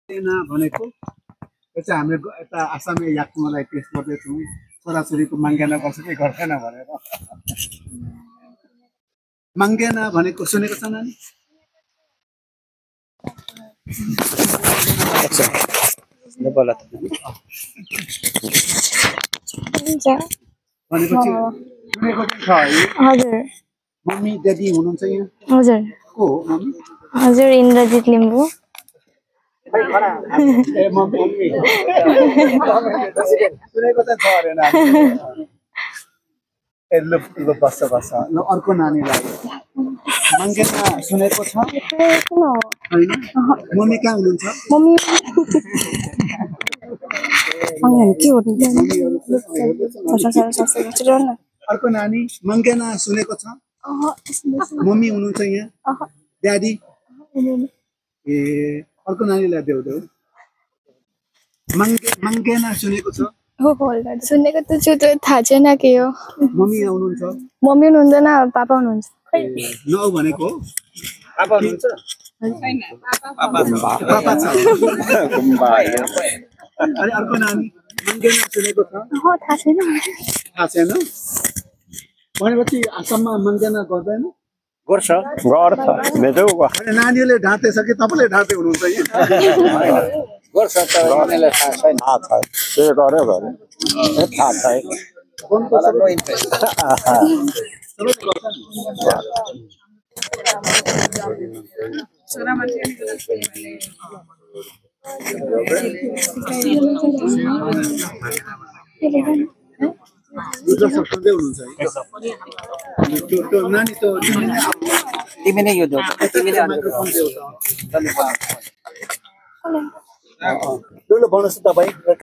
भनेको यो चाहिँ हाम्रो यता आसामी याक्नुलाई टेस्ट गर्दैछौँ छोराछोरीको माङ्गेना गर्छ कि गर्दैन भनेर माङ्गेना भनेको सुनेको छ नानी भनेको चाहिँ सुनेको चाहिँ छ है हजुर मम्मी ड्याडी हुनुहुन्छ यहाँ हजुर को हो मम्मी हजुर इन्द्रजित लिम्बू ए मम्मी सुनेको चाहिँ छ अरे नानी ए ल ल बस्छ बस्छ ल अर्को नानीलाई माङ्गेना सुनेको छ होइन मम्मी कहाँ हुनुहुन्छ मम्मी के हो अर्को नानी माङ्गेना सुनेको छ मम्मी हुनुहुन्छ यहाँ ड्याडी ए अर्को नानीलाई देऊ देऊ माङ्गेना सुनेको छ सुनेको त छु त्यो थाहा छैन के हो मम्मी आउनुहुन्छ मम्मी हुनुहुँदैन पापा हुनुहुन्छ नौ भनेको हो पापा हुनुहुन्छ पापा छ अनि अर्को नानी माङ्गेना सुनेको छ थाहा छैन थाहा छैन भनेपछि आसाममा माङ्गेना गर्दैन गर्छ गर्छ मेजौको अनि नानीहरूले ढाँटेछ कि तपाईँले ढाँटे हुनुहुन्छ यहाँ गर्छ तर उनीहरूलाई थाहा छैन थाहा छ के गर्यो भने थाहा छैन नो इन्ट्रेस्ट सुन्दै हुनुहुन्छ है नानी त तिमी नै यो देऊ माइक्रोफोन देऊ त भन्नुहोस् तपाईँ